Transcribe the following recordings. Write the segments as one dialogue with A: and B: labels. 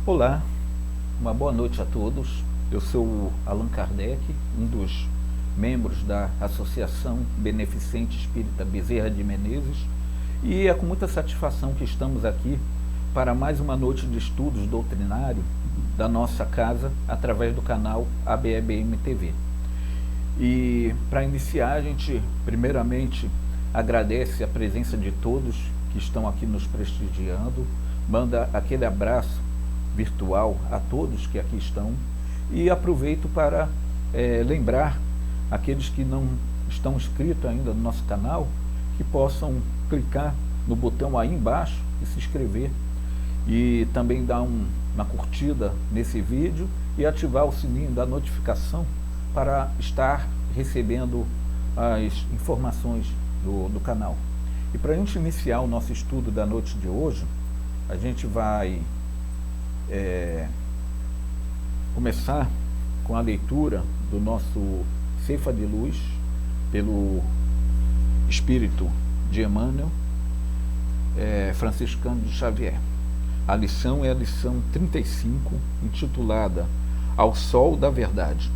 A: Olá, uma boa noite a todos. Eu sou o Allan Kardec, um dos membros da Associação Beneficente Espírita Bezerra de Menezes, e é com muita satisfação que estamos aqui para mais uma noite de estudos doutrinário da nossa casa através do canal ABEBM TV. E para iniciar, a gente primeiramente agradece a presença de todos que estão aqui nos prestigiando, manda aquele abraço virtual a todos que aqui estão e aproveito para lembrar aqueles que não estão inscritos ainda no nosso canal que possam clicar no botão aí embaixo e se inscrever e também dar uma curtida nesse vídeo e ativar o sininho da notificação para estar recebendo as informações do canal. E para a gente iniciar o nosso estudo da noite de hoje, a gente vai começar com a leitura do nosso Ceifa de Luz, pelo Espírito de Emmanuel, franciscano de Xavier. A lição é a lição 35, intitulada Ao Sol da Verdade.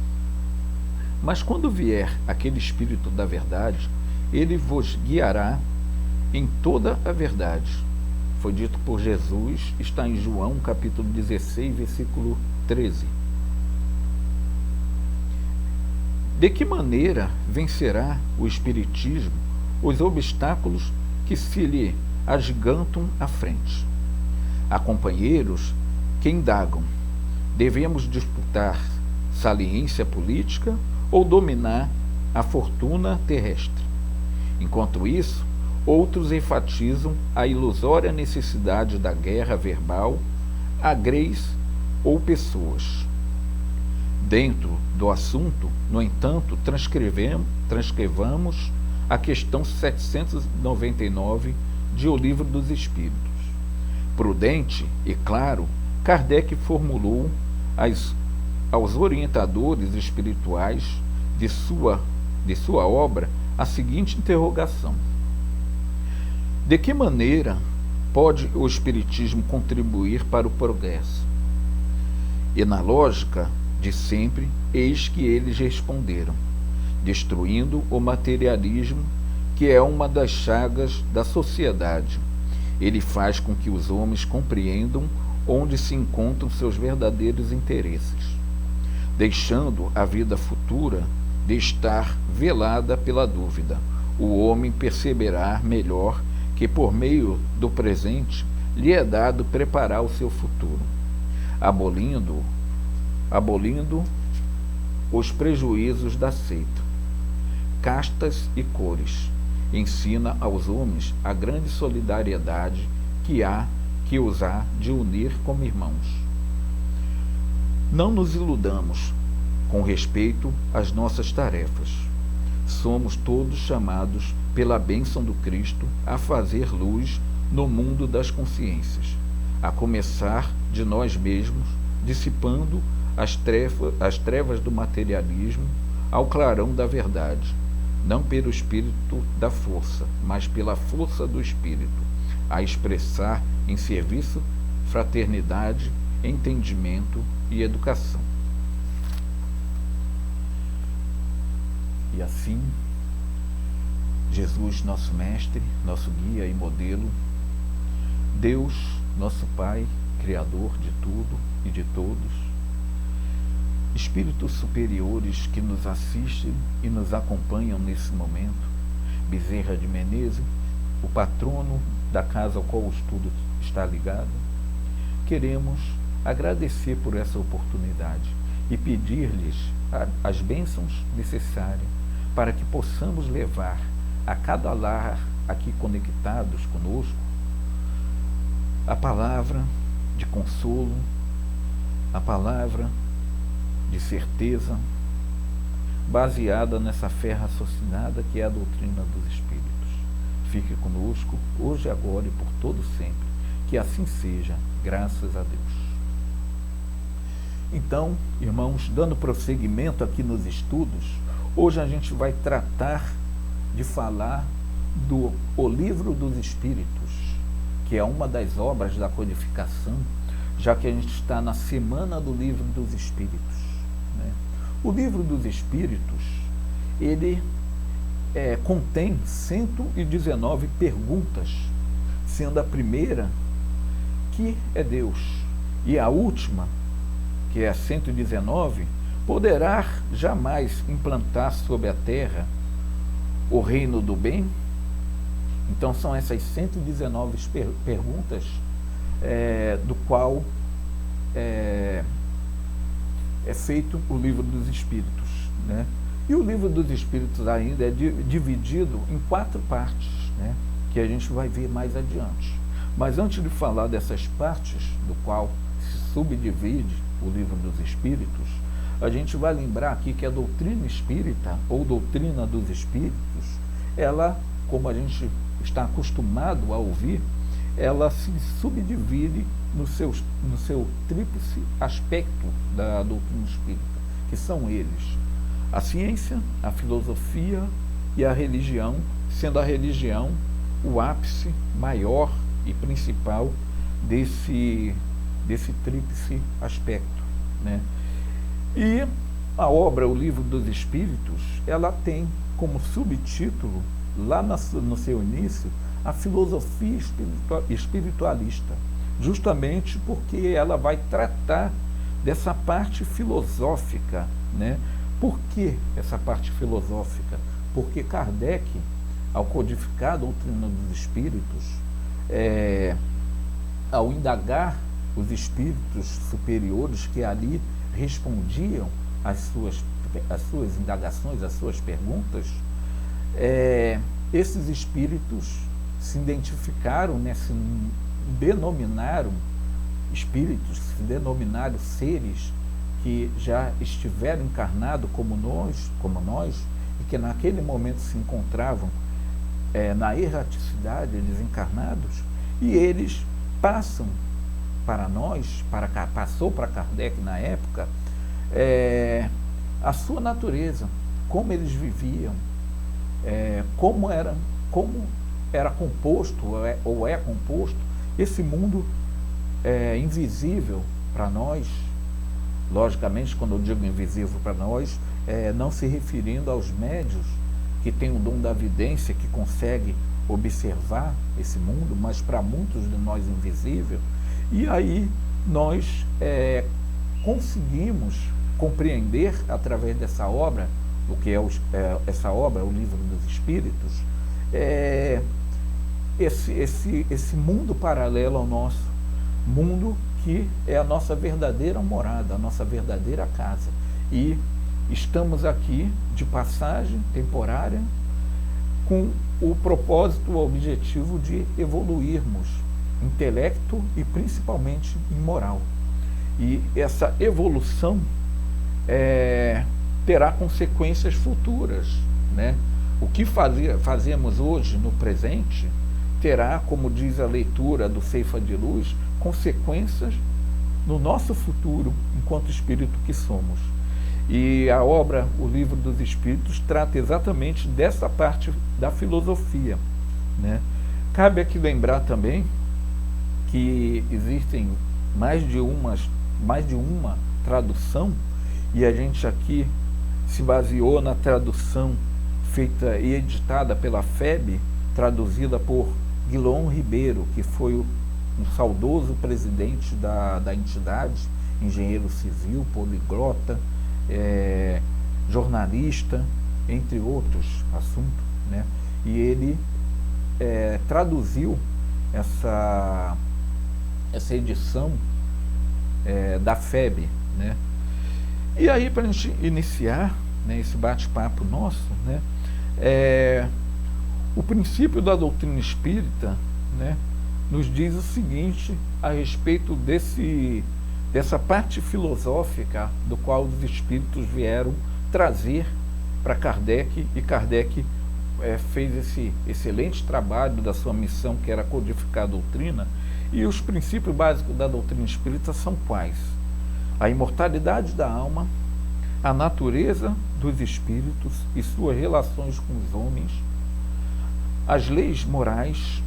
A: Mas quando vier aquele Espírito da Verdade, ele vos guiará em toda a verdade. Foi dito por Jesus, está em João, capítulo 16, versículo 13. De que maneira vencerá o Espiritismo os obstáculos que se lhe agigantam à frente? Há companheiros que indagam: devemos disputar saliência política ou dominar a fortuna terrestre? Enquanto isso, outros enfatizam a ilusória necessidade da guerra verbal a greis ou pessoas. Dentro do assunto, no entanto, transcrevamos a questão 799 de O Livro dos Espíritos. Prudente e claro, Kardec formulou aos orientadores espirituais de sua obra a seguinte interrogação: de que maneira pode o Espiritismo contribuir para o progresso? E na lógica de sempre, eis que eles responderam: destruindo o materialismo, que é uma das chagas da sociedade. Ele faz com que os homens compreendam onde se encontram seus verdadeiros interesses, deixando a vida futura de estar velada pela dúvida. O homem perceberá melhor que por meio do presente lhe é dado preparar o seu futuro, abolindo os prejuízos da seita, castas e cores. Ensina aos homens a grande solidariedade que os há de unir como irmãos. Não nos iludamos com respeito às nossas tarefas. Somos todos chamados pela bênção do Cristo a fazer luz no mundo das consciências, a começar de nós mesmos, dissipando as trevas do materialismo ao clarão da verdade, não pelo espírito da força, mas pela força do espírito, a expressar em serviço, fraternidade, entendimento e educação. E assim, Jesus, nosso mestre, nosso guia e modelo, Deus, nosso Pai, Criador de tudo e de todos, espíritos superiores que nos assistem e nos acompanham nesse momento, Bezerra de Menezes, o patrono da casa ao qual o estudo está ligado, queremos agradecer por essa oportunidade e pedir-lhes as bênçãos necessárias para que possamos levar a cada lar aqui conectados conosco a palavra de consolo, a palavra de certeza, baseada nessa fé raciocinada que é a doutrina dos Espíritos. Fique conosco, hoje, agora e por todo sempre. Que assim seja, graças a Deus. Então, irmãos, dando prosseguimento aqui nos estudos, hoje a gente vai tratar de falar do O Livro dos Espíritos, que é uma das obras da codificação já que a gente está na semana do Livro dos Espíritos, né? O Livro dos Espíritos, ele contém 119 perguntas, sendo a primeira que é Deus, e a última, que é a 119, poderá jamais implantar sobre a terra o reino do bem? Então são essas 119 perguntas do qual é feito o Livro dos Espíritos, né? E o Livro dos Espíritos ainda é dividido em 4 partes, né? Que a gente vai ver mais adiante. Mas antes de falar dessas partes, do qual se subdivide o Livro dos Espíritos, a gente vai lembrar aqui que a doutrina espírita, ou doutrina dos espíritos, ela, como a gente está acostumado a ouvir, ela se subdivide no seu tríplice aspecto da doutrina espírita, que são eles: a ciência, a filosofia e a religião, sendo a religião o ápice maior e principal desse tríplice aspecto, né? E a obra, o Livro dos Espíritos, ela tem como subtítulo, lá no seu início, a filosofia espiritualista, justamente porque ela vai tratar dessa parte filosófica, né? Por que essa parte filosófica? Porque Kardec, ao codificar a doutrina dos espíritos, ao indagar os espíritos superiores que ali respondiam às suas indagações, às suas perguntas, esses espíritos se identificaram, né, se denominaram espíritos, se denominaram seres que já estiveram encarnados como nós, e que naquele momento se encontravam na erraticidade, desencarnados, e eles passam para nós, passou para Kardec na época, a sua natureza, como eles viviam, como era composto, ou é composto, esse mundo invisível para nós. Logicamente, quando eu digo invisível para nós, não se referindo aos médios que têm o dom da vidência, que conseguem observar esse mundo, mas para muitos de nós invisível. E aí nós conseguimos compreender, através dessa obra, o que é essa obra, o Livro dos Espíritos, esse mundo paralelo ao nosso mundo, que é a nossa verdadeira morada, a nossa verdadeira casa. E estamos aqui de passagem temporária, com o propósito, o objetivo de evoluirmos intelecto e principalmente em moral. E essa evolução terá consequências futuras, né? O que fazemos hoje no presente terá, como diz a leitura do Ceifa de Luz, consequências no nosso futuro enquanto espírito que somos. E a obra, o Livro dos Espíritos, trata exatamente dessa parte da filosofia, né? Cabe aqui lembrar também que existem mais de uma tradução, e a gente aqui se baseou na tradução feita e editada pela FEB, traduzida por Guilom Ribeiro, que foi um saudoso presidente da entidade, engenheiro civil, poliglota, jornalista, entre outros assuntos, né? E ele traduziu essa edição da FEB, né? E aí, para a gente iniciar, né, esse bate-papo nosso, né, o princípio da doutrina espírita, né, nos diz o seguinte a respeito dessa parte filosófica do qual os espíritos vieram trazer para Kardec, e Kardec fez esse excelente trabalho da sua missão, que era codificar a doutrina. E os princípios básicos da doutrina espírita são quais? A imortalidade da alma, a natureza dos espíritos e suas relações com os homens, as leis morais,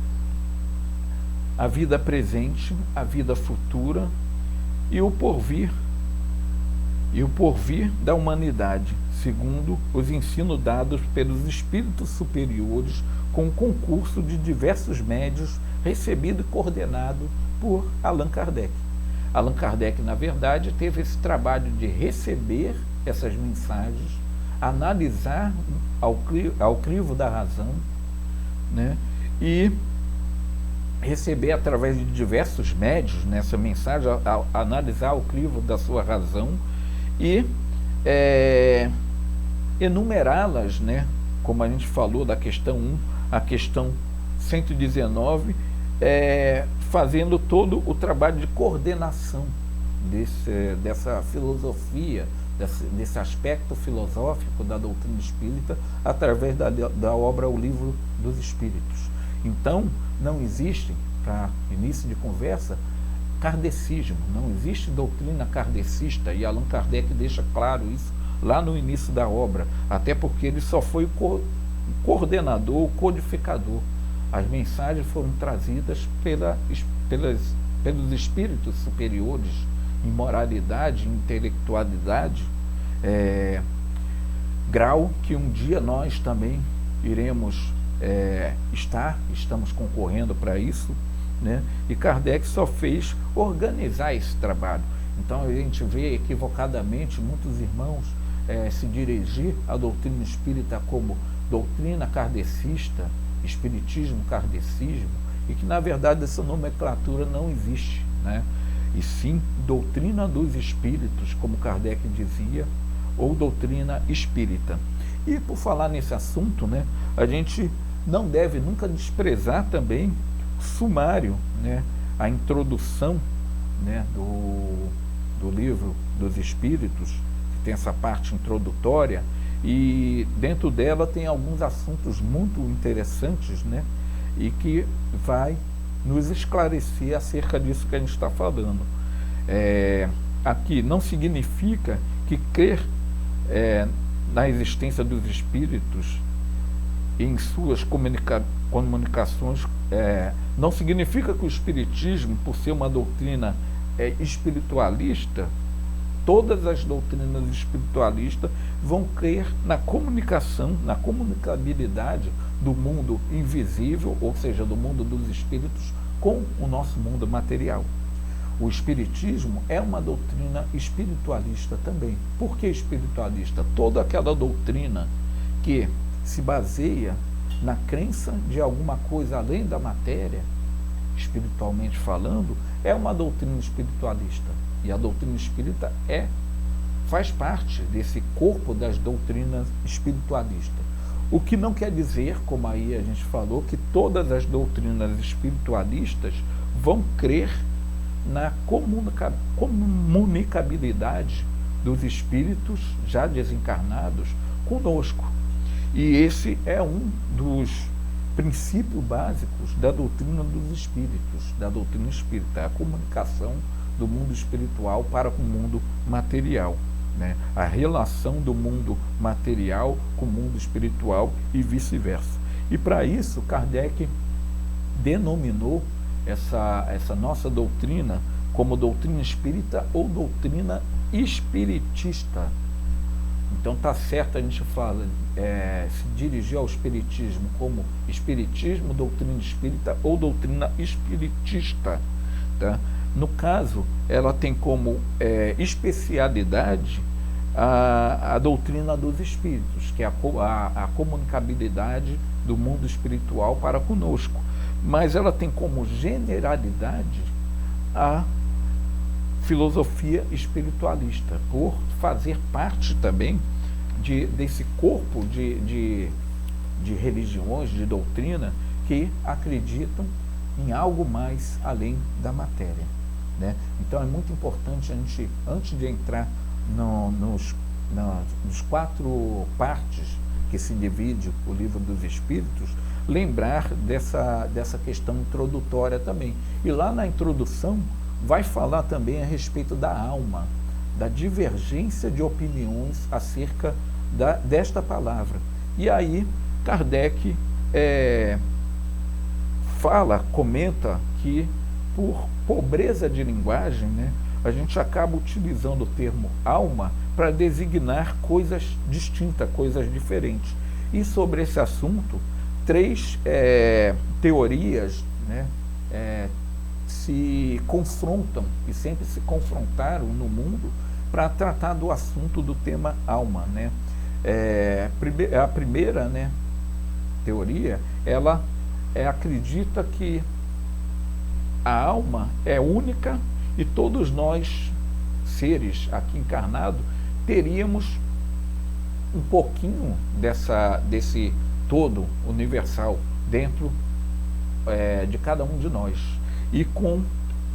A: a vida presente, a vida futura e o porvir da humanidade, segundo os ensinos dados pelos espíritos superiores, com o concurso de diversos médios, recebido e coordenado por Allan Kardec. Allan Kardec, na verdade, teve esse trabalho de receber essas mensagens, analisar ao crivo da razão, né, e receber através de diversos médios nessa mensagem, analisar o crivo da sua razão e enumerá-las, né, como a gente falou da questão 1, a questão 119, fazendo todo o trabalho de coordenação dessa filosofia, desse aspecto filosófico da doutrina espírita, através da obra O Livro dos Espíritos. Então, não existe, para início de conversa, kardecismo, não existe doutrina kardecista, e Allan Kardec deixa claro isso lá no início da obra, até porque ele só foi coordenador, codificador. As mensagens foram trazidas pelos espíritos superiores em moralidade, em intelectualidade, grau que um dia nós também iremos estamos concorrendo para isso, né? E Kardec só fez organizar esse trabalho. Então a gente vê equivocadamente muitos irmãos se dirigir à doutrina espírita como doutrina kardecista, espiritismo, kardecismo, e que na verdade essa nomenclatura não existe, né? E sim doutrina dos espíritos, como Kardec dizia, ou doutrina espírita. E por falar nesse assunto, né, a gente não deve nunca desprezar também o sumário, né, a introdução, né, do Livro dos Espíritos, que tem essa parte introdutória, e dentro dela tem alguns assuntos muito interessantes, né, e que vai nos esclarecer acerca disso que a gente está falando. Aqui não significa que crer na existência dos espíritos em suas comunicações, não significa que o espiritismo, por ser uma doutrina espiritualista, todas as doutrinas espiritualistas vão crer na comunicação, na comunicabilidade do mundo invisível, ou seja, do mundo dos espíritos, com o nosso mundo material. O espiritismo é uma doutrina espiritualista também. Por que espiritualista? Toda aquela doutrina que se baseia na crença de alguma coisa além da matéria, espiritualmente falando, é uma doutrina espiritualista. E a doutrina espírita faz parte desse corpo das doutrinas espiritualistas. O que não quer dizer, como aí a gente falou, que todas as doutrinas espiritualistas vão crer na comunicabilidade dos espíritos já desencarnados conosco. E esse é um dos princípios básicos da doutrina dos espíritos, da doutrina espírita, a comunicação do mundo espiritual para o mundo material, né? A relação do mundo material com o mundo espiritual e vice-versa. E para isso, Kardec denominou essa nossa doutrina como doutrina espírita ou doutrina espiritista. Então está certo a gente fala, se dirigir ao espiritismo como espiritismo, doutrina espírita ou doutrina espiritista, tá? No caso, ela tem como especialidade a doutrina dos espíritos, que é a comunicabilidade do mundo espiritual para conosco. Mas ela tem como generalidade a filosofia espiritualista, por fazer parte também desse corpo de religiões, de doutrina, que acreditam em algo mais além da matéria, né? Então é muito importante a gente, antes de entrar nos 4 partes que se divide o Livro dos Espíritos, lembrar dessa questão introdutória também. E lá na introdução vai falar também a respeito da alma, da divergência de opiniões acerca desta palavra. E aí Kardec comenta que por pobreza de linguagem, né, a gente acaba utilizando o termo alma para designar coisas distintas, coisas diferentes. E sobre esse assunto, três teorias, né, se confrontam e sempre se confrontaram no mundo para tratar do assunto do tema alma, né? A primeira, né, teoria, ela acredita que a alma é única e todos nós, seres aqui encarnados, teríamos um pouquinho desse todo universal dentro de cada um de nós. E com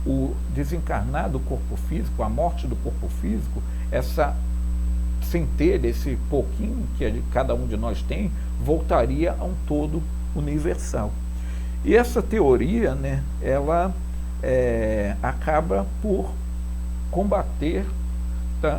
A: o desencarnar do corpo físico, a morte do corpo físico, sem ter esse pouquinho que cada um de nós tem, voltaria a um todo universal. E essa teoria, né, ela acaba por combater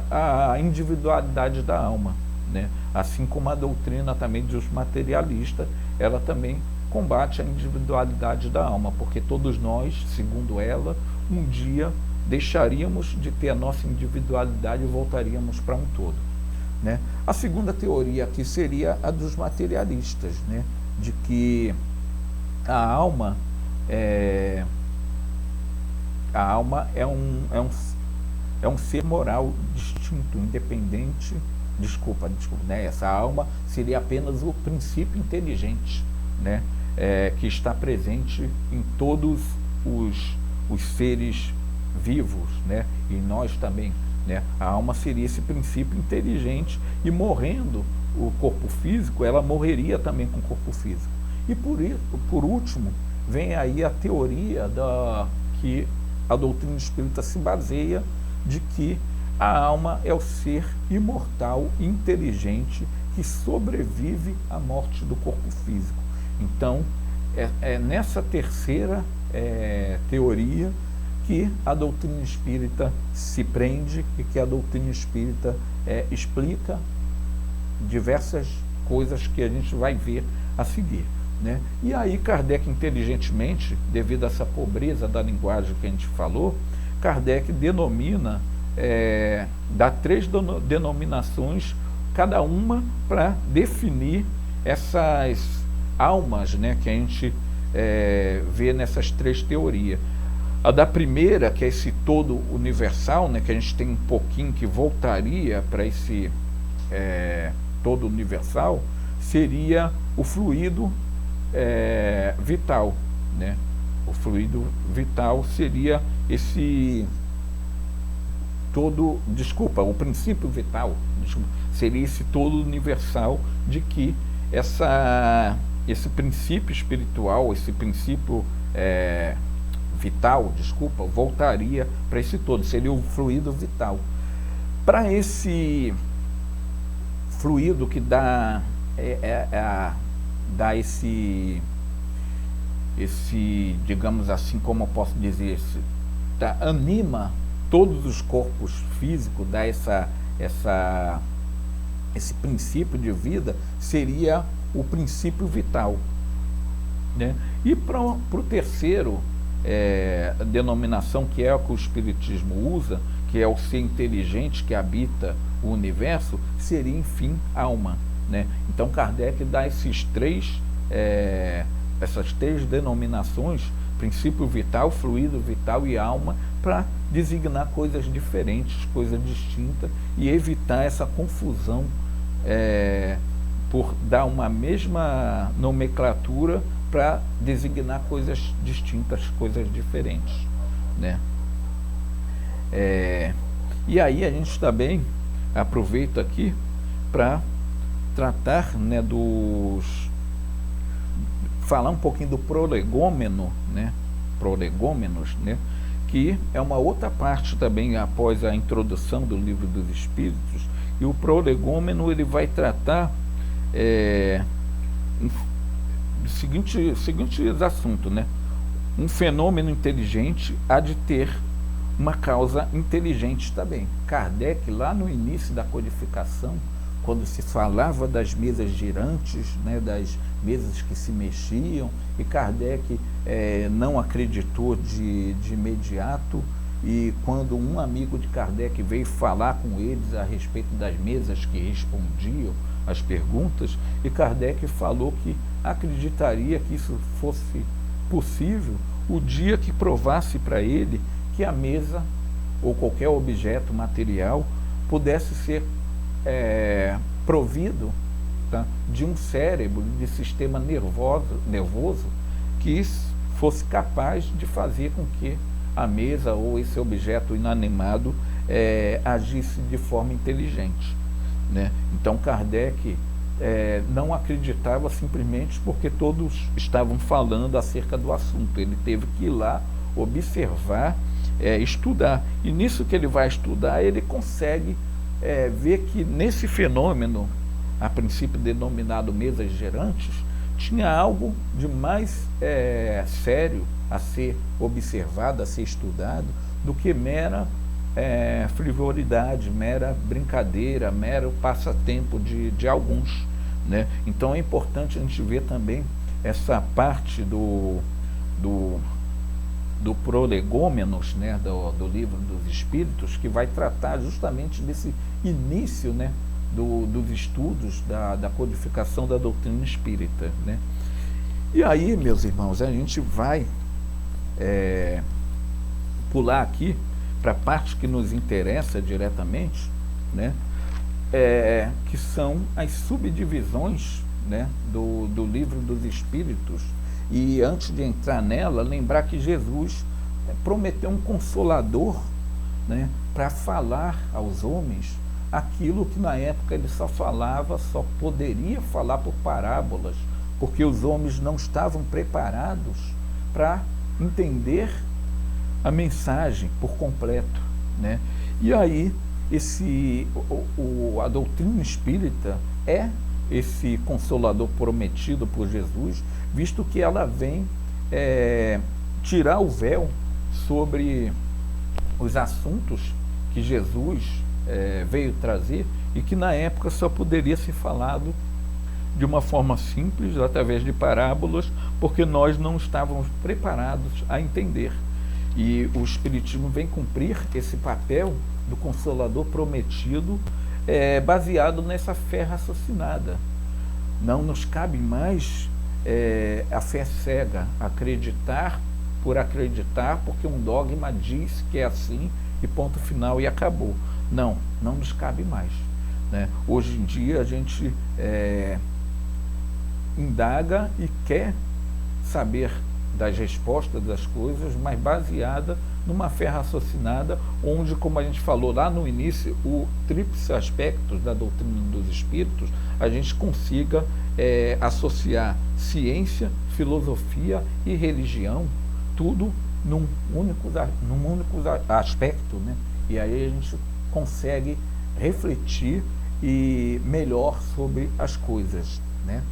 A: a individualidade da alma, né? Assim como a doutrina também dos materialistas, ela também combate a individualidade da alma, porque todos nós, segundo ela, um dia deixaríamos de ter a nossa individualidade e voltaríamos para um todo, né? A segunda teoria aqui seria a dos materialistas, né? De que a alma é um ser moral distinto, independente. Desculpa, né? Essa alma seria apenas o princípio inteligente, né? Que está presente em todos os seres vivos, né? E nós também, né? A alma seria esse princípio inteligente e, morrendo o corpo físico, ela morreria também com o corpo físico. E por último, vem aí a teoria que a doutrina espírita se baseia, de que a alma é o ser imortal e inteligente que sobrevive à morte do corpo físico. Então, é nessa terceira teoria que a doutrina espírita se prende e que a doutrina espírita explica diversas coisas que a gente vai ver a seguir, né? E aí Kardec, inteligentemente, devido a essa pobreza da linguagem que a gente falou, Kardec denomina, dá 3 denominações, cada uma para definir essas almas, né, que a gente vê nessas 3 teorias. A da primeira, que é esse todo universal, né, que a gente tem um pouquinho que voltaria para esse todo universal, seria o fluido vital, né? O fluido vital seria o princípio vital, seria esse todo universal de que esse princípio espiritual, esse princípio vital, voltaria para esse todo, seria o fluido vital. Para esse fluido que dá esse, digamos assim, como eu posso dizer, anima todos os corpos físicos, dá esse princípio de vida, seria o princípio vital, né? E para o terceiro denominação, que é o que o Espiritismo usa, que é o ser inteligente que habita o universo, seria, enfim, alma, né? Então Kardec dá essas três denominações, princípio vital, fluido vital e alma, para designar coisas diferentes, coisas distintas, e evitar essa confusão por dar uma mesma nomenclatura para designar coisas distintas, coisas diferentes, né? E aí a gente também aproveita aqui para tratar, né, falar um pouquinho do prolegômeno, né? Prolegômenos, né? Que é uma outra parte também após a introdução do Livro dos Espíritos. E o prolegômeno, ele vai tratar seguintes assuntos, né? Um fenômeno inteligente há de ter uma causa inteligente também. Kardec, lá no início da codificação, quando se falava das mesas girantes, né, das mesas que se mexiam, e Kardec não acreditou de imediato, e quando um amigo de Kardec veio falar com eles a respeito das mesas que respondiam às perguntas, e Kardec falou que acreditaria que isso fosse possível o dia que provasse para ele que a mesa ou qualquer objeto material pudesse ser provido, tá, de um cérebro, de sistema nervoso que fosse capaz de fazer com que a mesa ou esse objeto inanimado agisse de forma inteligente, né? Então Kardec não acreditava simplesmente porque todos estavam falando acerca do assunto. Ele teve que ir lá observar, estudar, e nisso que ele vai estudar ele consegue ver que nesse fenômeno, a princípio denominado mesas gerantes, tinha algo de mais sério a ser observado, a ser estudado, do que mera frivolidade, mera brincadeira, mero passatempo de alguns, né? Então é importante a gente ver também essa parte do Prolegômenos, né, do Livro dos Espíritos, que vai tratar justamente desse início, né, dos estudos da codificação da doutrina espírita, né? E aí, meus irmãos, a gente vai pular aqui para a parte que nos interessa diretamente, né, que são as subdivisões, né, do Livro dos Espíritos. E antes de entrar nela, lembrar que Jesus prometeu um consolador, né, para falar aos homens aquilo que na época ele só poderia falar por parábolas, porque os homens não estavam preparados para entender a mensagem por completo, né? E aí a doutrina espírita é esse consolador prometido por Jesus, visto que ela vem tirar o véu sobre os assuntos que Jesus veio trazer e que na época só poderia ser falado de uma forma simples, através de parábolas, porque nós não estávamos preparados a entender. E o Espiritismo vem cumprir esse papel do Consolador prometido, baseado nessa fé raciocinada. Não nos cabe mais a fé cega, acreditar por acreditar, porque um dogma diz que é assim e ponto final e acabou. Não nos cabe mais, né? Hoje em dia a gente indaga e quer saber das respostas das coisas, mas baseada numa fé raciocinada, onde, como a gente falou lá no início, o tríplice aspecto da doutrina dos espíritos, a gente consiga associar ciência, filosofia e religião, tudo num único aspecto, né? E aí a gente consegue refletir melhor sobre as coisas, né?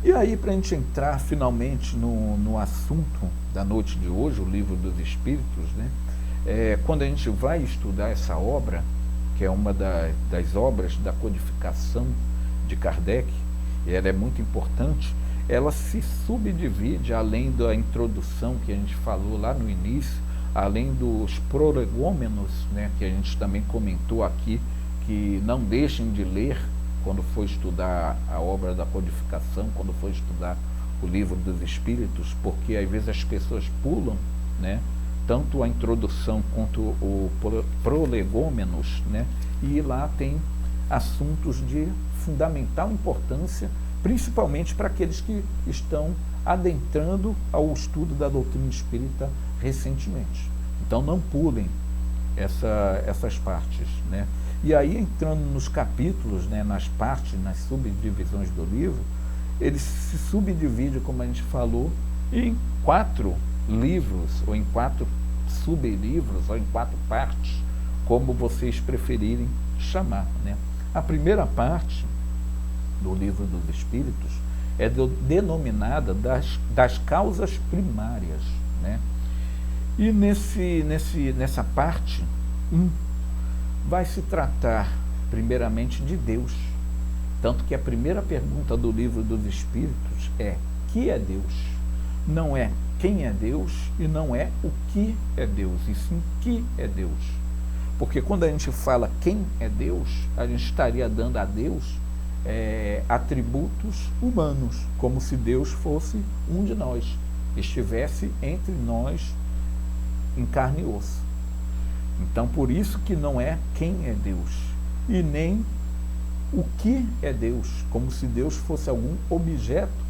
A: E aí, para a gente entrar finalmente no assunto da noite de hoje, o Livro dos Espíritos, né? Quando a gente vai estudar essa obra, que é uma das obras da codificação de Kardec, e ela é muito importante, ela se subdivide, além da introdução que a gente falou lá no início, além dos prolegômenos, né, que a gente também comentou aqui, que não deixem de ler quando for estudar a obra da codificação, quando for estudar o Livro dos Espíritos, porque às vezes as pessoas pulam, né, tanto a introdução quanto o prolegômenos, né, e lá tem assuntos de fundamental importância, principalmente para aqueles que estão adentrando ao estudo da doutrina espírita recentemente. Então não pulem essas partes, né? E aí, entrando nos capítulos, né, nas partes, nas subdivisões do livro, ele se subdivide, como a gente falou, em 4 livros, ou em 4 sublivros, ou em 4 partes, como vocês preferirem chamar, né? A primeira parte do Livro dos Espíritos é denominada das causas primárias, né? E nessa parte vai se tratar primeiramente de Deus, tanto que a primeira pergunta do Livro dos Espíritos é: que é Deus? Não é quem é Deus e não é o que é Deus, e sim que é Deus. Porque quando a gente fala quem é Deus, a gente estaria dando a Deus atributos humanos, como se Deus fosse um de nós, estivesse entre nós em carne e osso. Então, por isso que não é quem é Deus, e nem o que é Deus, como se Deus fosse algum objeto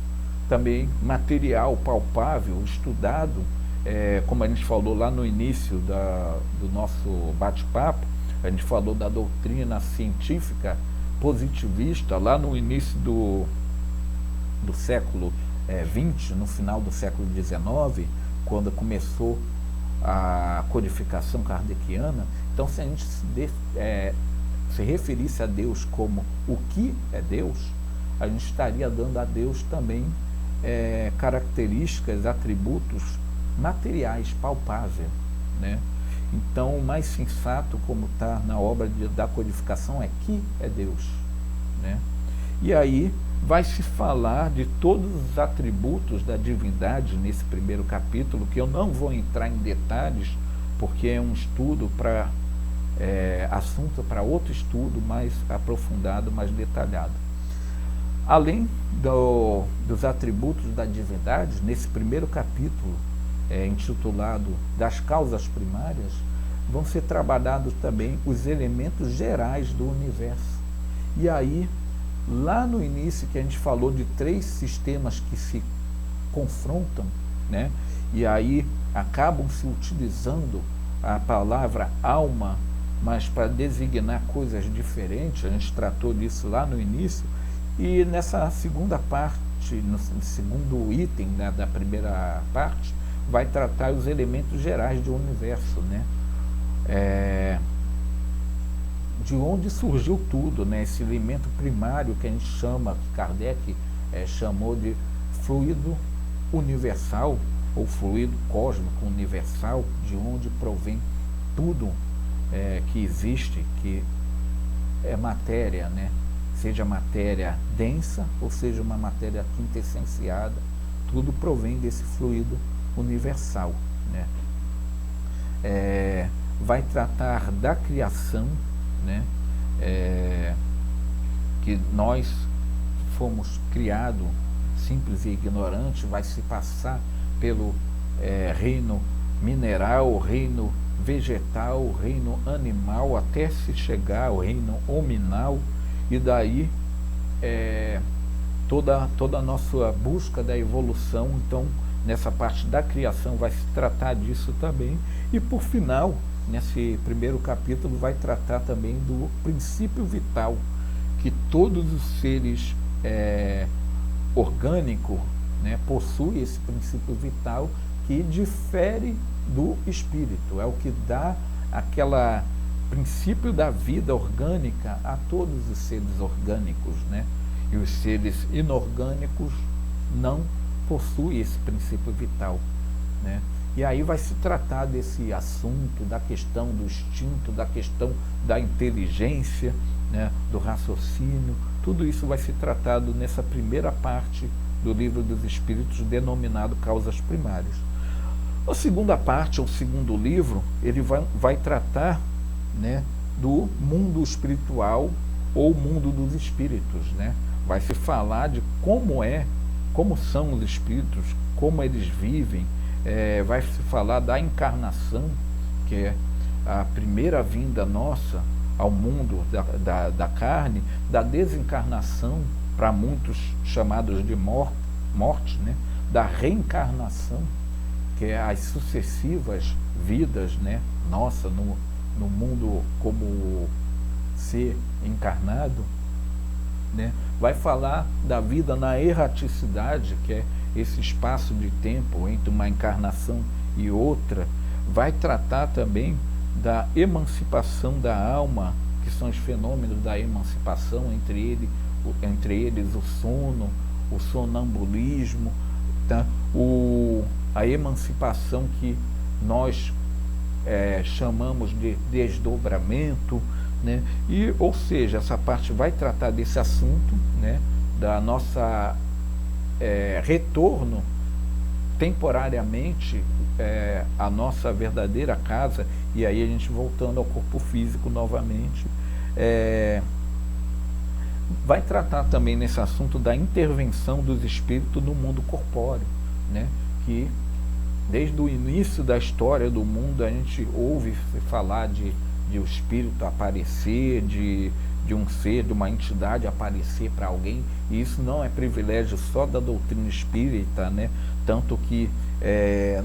A: também material, palpável, estudado, como a gente falou lá no início do nosso bate-papo. A gente falou da doutrina científica positivista lá no início do século XX, no final do século XIX, quando começou a codificação kardeciana. Então, se a gente se referisse a Deus como o que é Deus, a gente estaria dando a Deus também características, atributos materiais, palpáveis, né? Então, o mais sensato, como está na obra da codificação, é que é Deus, né? E aí vai se falar de todos os atributos da divindade nesse primeiro capítulo, que eu não vou entrar em detalhes, porque é um estudo para assunto para outro estudo mais aprofundado, mais detalhado. Além dos atributos da divindade, nesse primeiro capítulo, intitulado Das Causas Primárias, vão ser trabalhados também os elementos gerais do universo. E aí, lá no início, que a gente falou de 3 sistemas que se confrontam, né? E aí acabam se utilizando a palavra alma, mas para designar coisas diferentes. A gente tratou disso lá no início. E nessa segunda parte, no segundo item, né, da primeira parte, vai tratar os elementos gerais do universo, né? De onde surgiu tudo, né? Esse elemento primário que a gente chama, que Kardec chamou de fluido universal, ou fluido cósmico universal, de onde provém tudo que existe, que é matéria, né? Seja matéria densa, ou seja uma matéria quintessenciada, tudo provém desse fluido universal, né? Vai tratar da criação, né? Que nós fomos criados simples e ignorantes, vai se passar pelo reino mineral, reino vegetal, reino animal, até se chegar ao reino hominal, e daí toda a nossa busca da evolução. Então, nessa parte da criação vai se tratar disso também. E por final, nesse primeiro capítulo, vai tratar também do princípio vital, que todos os seres orgânicos, né, possuem esse princípio vital que difere do espírito. É o que dá aquele princípio da vida orgânica a todos os seres orgânicos, né? E os seres inorgânicos não possuem esse princípio vital, né? E aí vai se tratar desse assunto, da questão do instinto, da questão da inteligência, né, do raciocínio. Tudo isso vai ser tratado nessa primeira parte do Livro dos Espíritos, denominado Causas Primárias. A segunda parte, ou segundo livro, ele vai tratar, né, do mundo espiritual ou mundo dos espíritos, né? Vai se falar de como são os espíritos, como eles vivem. Vai se falar da encarnação, que é a primeira vinda nossa ao mundo da carne, da desencarnação, para muitos chamados de morte, né? Da reencarnação, que é as sucessivas vidas, né, nossa no mundo como ser encarnado, né? Vai falar da vida na erraticidade, que é esse espaço de tempo entre uma encarnação e outra. Vai tratar também da emancipação da alma, que são os fenômenos da emancipação, entre eles o sono, o sonambulismo, tá? A emancipação que nós chamamos de desdobramento, né? E, ou seja, essa parte vai tratar desse assunto, né, da nossa retorno temporariamente a nossa verdadeira casa, e aí a gente voltando ao corpo físico novamente, vai tratar também nesse assunto da intervenção dos espíritos no mundo corpóreo, né? Que desde o início da história do mundo a gente ouve falar de o espírito aparecer, de um ser, de uma entidade aparecer para alguém, e isso não é privilégio só da doutrina espírita, né? Tanto que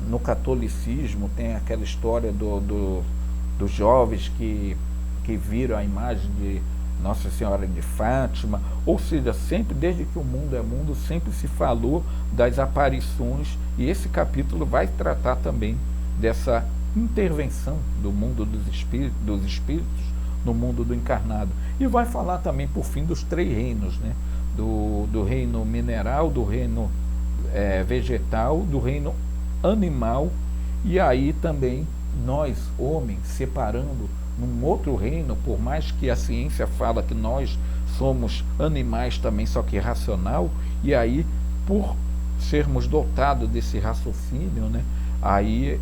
A: no catolicismo tem aquela história dos jovens que viram a imagem de Nossa Senhora de Fátima, ou seja, sempre, desde que o mundo é mundo, sempre se falou das aparições, e esse capítulo vai tratar também dessa intervenção do mundo dos espíritos no mundo do encarnado. E vai falar também, por fim, dos 3 reinos, né? Do reino mineral, do reino vegetal, do reino animal, e aí também nós, homens, separando num outro reino, por mais que a ciência fala que nós somos animais também, só que racional, e aí, por sermos dotados desse raciocínio, né, aí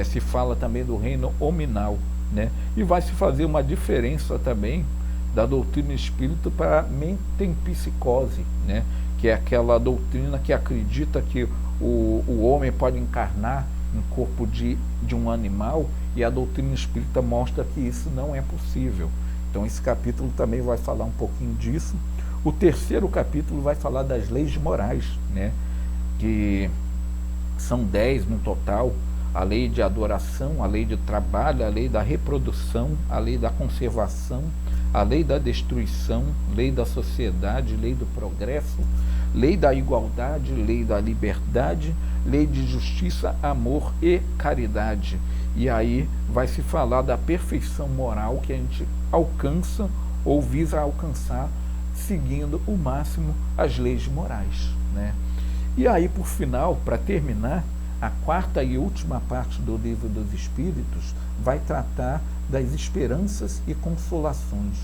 A: se fala também do reino hominal, né, e vai se fazer uma diferença também da doutrina espírita para a metempsicose, né, que é aquela doutrina que acredita que o homem pode encarnar em corpo de um animal, e a doutrina espírita mostra que isso não é possível. Então esse capítulo também vai falar um pouquinho disso. O 3º capítulo vai falar das leis morais, né? Que são 10 no total: a lei de adoração, a lei de trabalho, a lei da reprodução, a lei da conservação, a lei da destruição, lei da sociedade, lei do progresso, lei da igualdade, lei da liberdade, lei de justiça, amor e caridade. E aí vai se falar da perfeição moral que a gente alcança ou visa alcançar seguindo o máximo as leis morais, né? E aí, por final, para terminar, a 4ª e última parte do Livro dos Espíritos vai tratar das esperanças e consolações,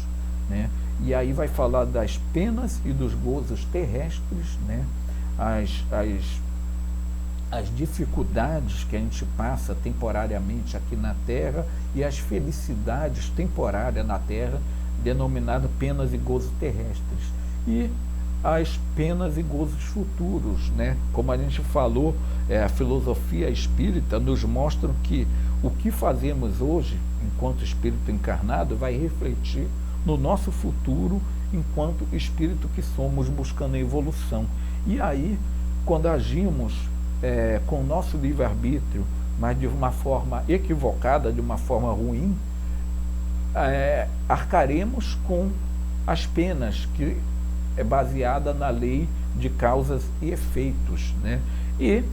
A: né? E aí vai falar das penas e dos gozos terrestres, né? As dificuldades que a gente passa temporariamente aqui na Terra e as felicidades temporárias na Terra, denominadas penas e gozos terrestres. E as penas e gozos futuros, né? Como a gente falou, a filosofia espírita nos mostra que o que fazemos hoje, enquanto espírito encarnado, vai refletir no nosso futuro, enquanto espírito que somos, buscando a evolução. E aí, quando agimos com o nosso livre-arbítrio, mas de uma forma equivocada, de uma forma ruim, arcaremos com as penas, que é baseada na lei de causas e efeitos, né? E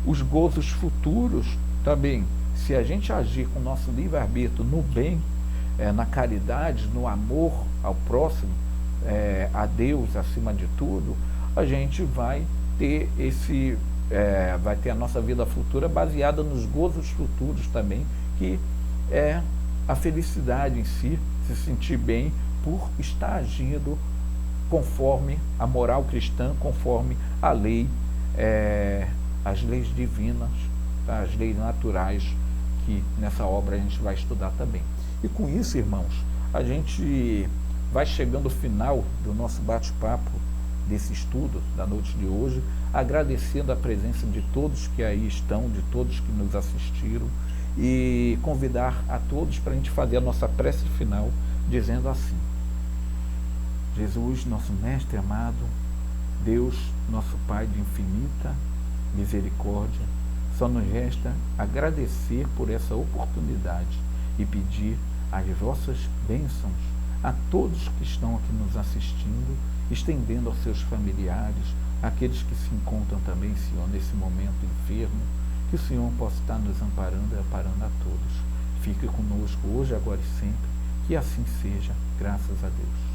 A: os gozos futuros também, se a gente agir com o nosso livre-arbítrio no bem, na caridade, no amor ao próximo, a Deus acima de tudo, a gente vai ter vai ter a nossa vida futura baseada nos gozos futuros também, que é a felicidade em si, se sentir bem por estar agindo conforme a moral cristã, conforme a lei, as leis divinas, as leis naturais, que nessa obra a gente vai estudar também. E com isso, irmãos, a gente vai chegando ao final do nosso bate-papo, desse estudo da noite de hoje, agradecendo a presença de todos que aí estão, de todos que nos assistiram, e convidar a todos para a gente fazer a nossa prece final, dizendo assim: Jesus, nosso Mestre amado, Deus, nosso Pai de infinita misericórdia, só nos resta agradecer por essa oportunidade e pedir as vossas bênçãos a todos que estão aqui nos assistindo, estendendo aos seus familiares, aqueles que se encontram também, Senhor, nesse momento enfermo, que o Senhor possa estar nos amparando e amparando a todos. Fique conosco hoje, agora e sempre, que assim seja, graças a Deus.